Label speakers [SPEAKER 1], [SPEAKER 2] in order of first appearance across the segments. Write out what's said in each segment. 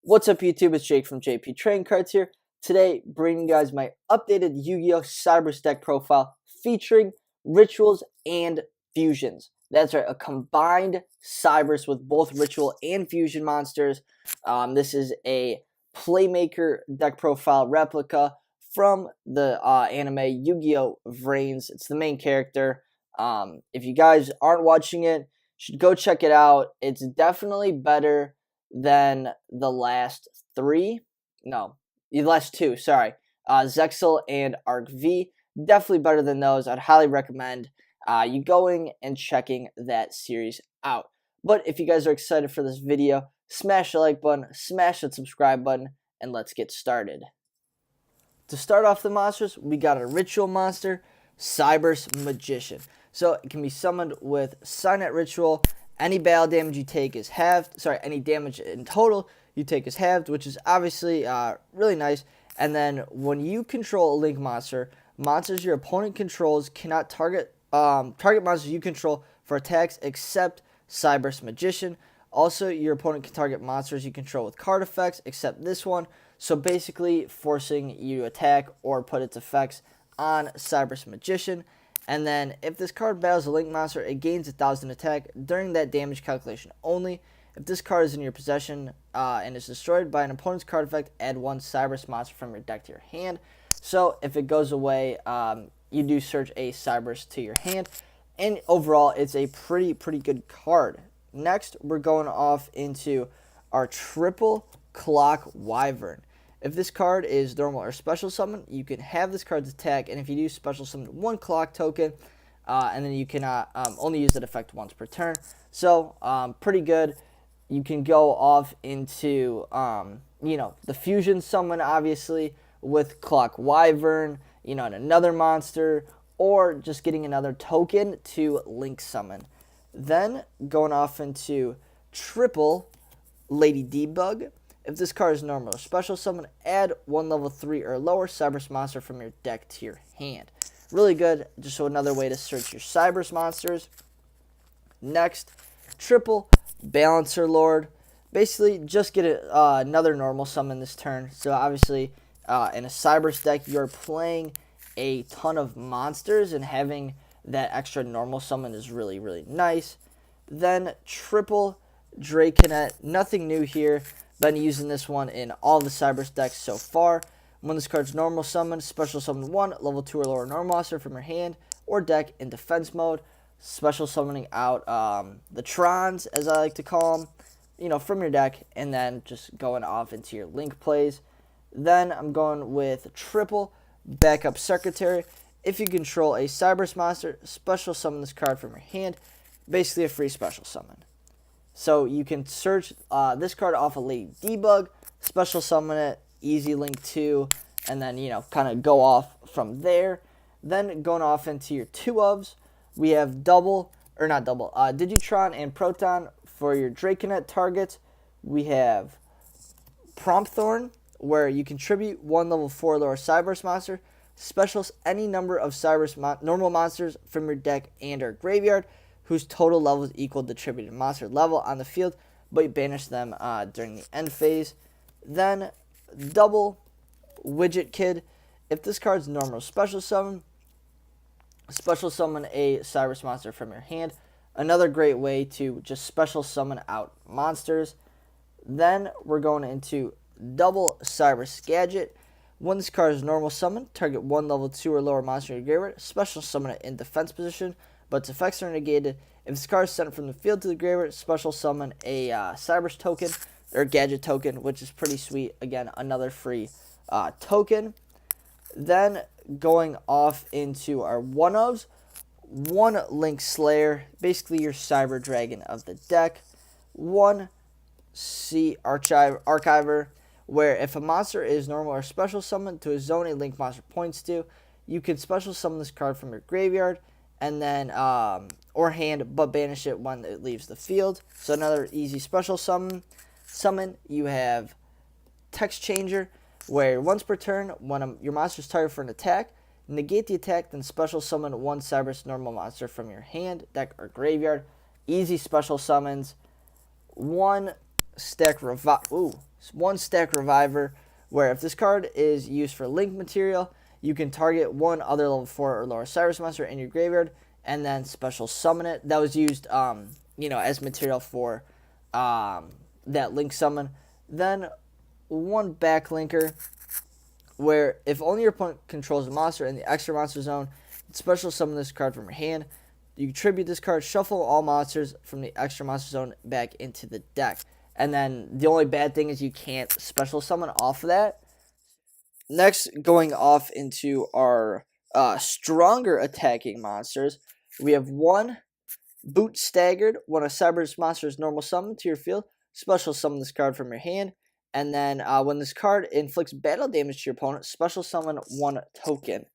[SPEAKER 1] What's up YouTube, it's Jake from JP Trading Cards here. Today, bringing you guys my updated Yu-Gi-Oh! CYBERSE deck profile featuring rituals and fusions. That's right, a combined CYBERSE with both ritual and fusion monsters. This is a Playmaker deck profile replica from the anime Yu-Gi-Oh! Vrains. It's the main character. If you guys aren't watching it, you should go check it out. It's definitely better than the last two, Zexal and Arc V. Definitely better than those. I'd highly recommend you going and checking that series out. But if you guys are excited for this video, smash the like button, smash the subscribe button, and let's get started. To start off the monsters, we got a ritual monster, CYBERSE Magician. So it can be summoned with Signet Ritual. Any battle damage you take is halved. Any damage in total you take is halved, which is obviously really nice. And then when you control a link monster, monsters your opponent controls cannot target monsters you control for attacks except CYBERSE Magician. Also, your opponent can target monsters you control with card effects except this one. So basically forcing you to attack or put its effects on CYBERSE Magician. And then, if this card battles a link monster, it gains 1,000 attack during that damage calculation only. If this card is in your possession and is destroyed by an opponent's card effect, add one CYBERSE monster from your deck to your hand. So, if it goes away, you do search a CYBERSE to your hand. And overall, it's a pretty good card. Next, we're going off into our triple clock Wyvern. If this card is normal or special summon, you can have this card's attack, and if you do special summon one clock token, and then you cannot only use that effect once per turn. So pretty good. You can go off into the fusion summon, obviously, with Clock Wyvern, and another monster, or just getting another token to link summon. Then going off into triple Lady Debug. If this card is normal or special summon, add one level 3 or lower CYBERSE monster from your deck to your hand. Really good, just so another way to search your CYBERSE monsters. Next, triple Balancer Lord. Basically, just get another normal summon this turn. So obviously, in a CYBERSE deck, you're playing a ton of monsters, and having that extra normal summon is really nice. Then triple Draconet. Nothing new here. Been using this one in all the CYBERSE decks so far. When this card's normal summon, special summon one level 2 or lower normal monster from your hand or deck in defense mode. Special summoning out the Trons, as I like to call them, from your deck, and then just going off into your link plays. Then I'm going with triple Backup Secretary. If you control a CYBERSE monster, special summon this card from your hand. Basically a free special summon. So you can search this card off of Lady Debug, special summon it, easy link 2, and then, kind of go off from there. Then going off into your 2-ofs, we have Digitron and Proton for your Draconet targets. We have Prompthorn, where you contribute one level 4 lower CYBERSE monster, specials any number of CYBERSE normal monsters from your deck and or graveyard, whose total levels equal the attributed monster level on the field, but you banish them during the end phase. Then, double Widget Kid. If this card's normal special summon a CYBERSE monster from your hand. Another great way to just special summon out monsters. Then, we're going into double CYBERSE Gadget. When this card is normal summon, target one level 2 or lower monster in your graveyard, special summon it in defense position, but its effects are negated. If this card is sent from the field to the graveyard, special summon a CYBERSE token, or gadget token, which is pretty sweet. Again, another free token. Then, going off into our 1-ofs, one Link Slayer, basically your Cyber Dragon of the deck. One Archiver, where if a monster is normal or special summoned to a zone a link monster points to, you can special summon this card from your graveyard, and then or hand, but banish it when it leaves the field. So another easy special summon. You have Text Changer, where once per turn, when your monster is targeted for an attack, negate the attack, then special summon one CYBERSE normal monster from your hand, deck, or graveyard. Easy special summons. One stack reviver, where if this card is used for link material, you can target one other level 4 or lower CYBERSE monster in your graveyard and then special summon it. That was used as material for that link summon. Then one backlinker, where if only your opponent controls a monster in the extra monster zone, special summon this card from your hand. You tribute this card, shuffle all monsters from the extra monster zone back into the deck. And then the only bad thing is you can't special summon off of that. Next, going off into our stronger attacking monsters, we have one Boot Staggered. When a CYBERSE monster is normal summoned to your field, special summon this card from your hand. And then when this card inflicts battle damage to your opponent, special summon one token.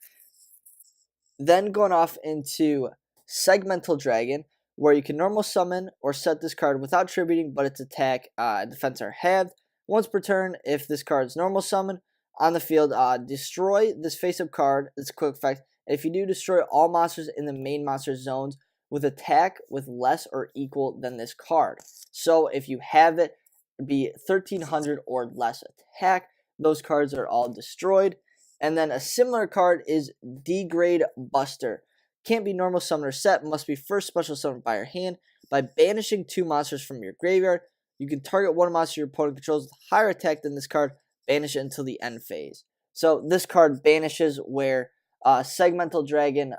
[SPEAKER 1] Then going off into Segmental Dragon, where you can normal summon or set this card without tributing, but its attack and defense are halved. Once per turn, if this card is normal summon on the field, destroy this face-up card. It's a quick effect. And if you do, destroy all monsters in the main monster zones with attack with less or equal than this card. So if you have it be 1300 or less attack, those cards are all destroyed. And then a similar card is Degrade Buster. Can't be normal summon or set, must be first special summoned by your hand. By banishing 2 monsters from your graveyard, you can target one monster your opponent controls with higher attack than this card, banish it until the end phase. So this card banishes where Segmental Dragon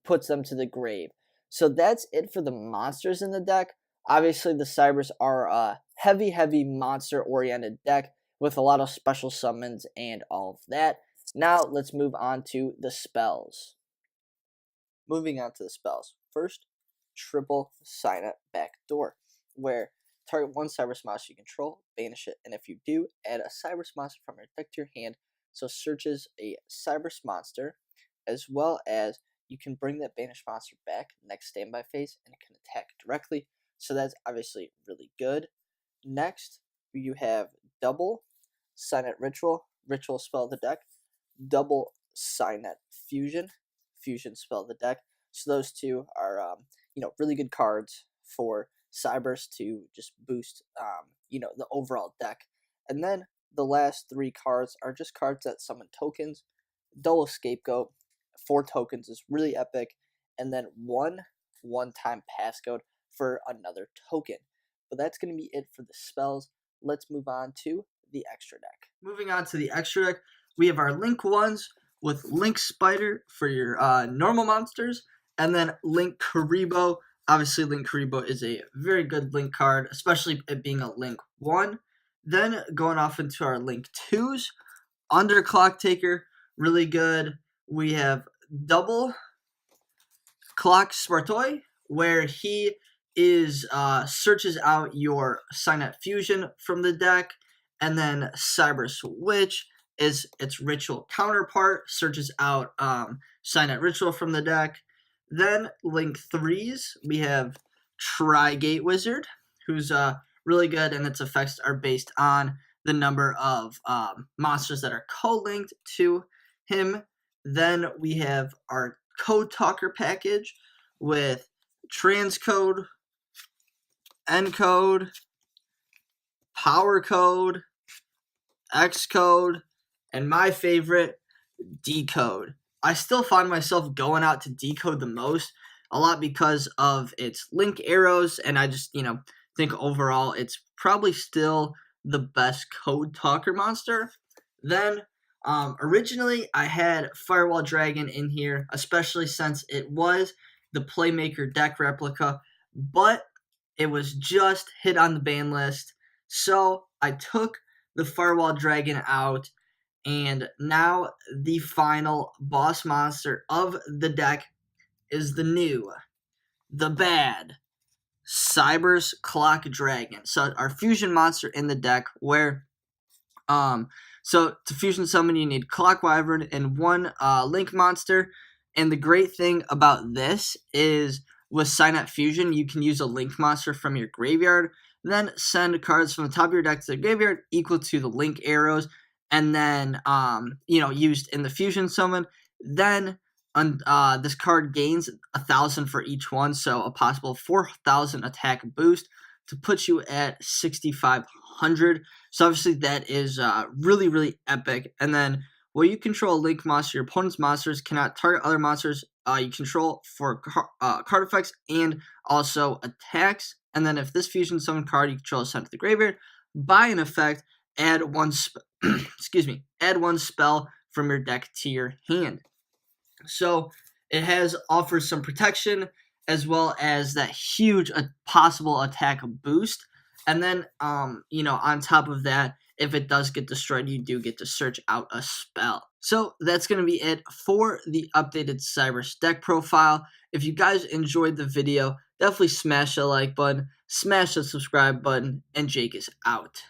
[SPEAKER 1] puts them to the grave. So that's it for the monsters in the deck. Obviously, the CYBERSE are a heavy monster-oriented deck with a lot of special summons and all of that. Now, let's move on to the spells. Moving on to the spells. First, triple Signet Backdoor, where target one CYBERSE monster you control, banish it, and if you do, add a CYBERSE monster from your deck to your hand, so searches a CYBERSE monster, as well as you can bring that banished monster back next standby phase and it can attack directly, so that's obviously really good. Next, you have double Signet Ritual spell of the deck, double Signet Fusion spell of the deck. So those two are really good cards for CYBERSE to just boost the overall deck. And then the last 3 cards are just cards that summon tokens. Double Scapegoat, 4 tokens is really epic, and then one-time passcode for another token. But that's going to be it for the spells. Let's move on to the extra deck. Moving on to the extra deck, we have our Link ones with Link Spider for your normal monsters, and then Link Karibo. Obviously, Link Karibo is a very good Link card, especially it being a Link 1. Then going off into our Link 2s, Underclock Taker, really good. We have double Clock Spartoi, where he is searches out your Signet Fusion from the deck, and then CYBERSE Witch is its ritual counterpart, searches out Signet Ritual from the deck. Then Link 3s, we have Tri-Gate Wizard, who's really good, and its effects are based on the number of monsters that are co-linked to him. Then we have our Code Talker package with Transcode, Encode, Power Code, Xcode, and my favorite, Decode. I still find myself going out to Decode the most, a lot because of its link arrows, and I just, think overall it's probably still the best Code Talker monster. Then, originally I had Firewall Dragon in here, especially since it was the Playmaker deck replica, but it was just hit on the ban list, so I took the Firewall Dragon out, and now the final boss monster of the deck is the bad CYBERSE Clock Dragon. So our fusion monster in the deck, where so to fusion summon you need Clock Wyvern and 1 Link monster. And the great thing about this is with Signet Fusion, you can use a Link monster from your graveyard, then send cards from the top of your deck to the graveyard equal to the Link arrows, and then used in the fusion summon. Then this card gains 1,000 for each one, so a possible 4,000 attack boost to put you at 6,500. So obviously that is really, really epic. And then where you control a link monster, your opponent's monsters cannot target other monsters you control for card effects and also attacks. And then if this fusion summon card you control is sent to the graveyard, by an effect, add one add one spell from your deck to your hand. So it offers some protection as well as that huge possible attack boost. And then on top of that, if it does get destroyed, you do get to search out a spell. So that's going to be it for the updated CYBERSE deck profile. If you guys enjoyed the video, definitely smash the like button, smash the subscribe button, and Jake is out.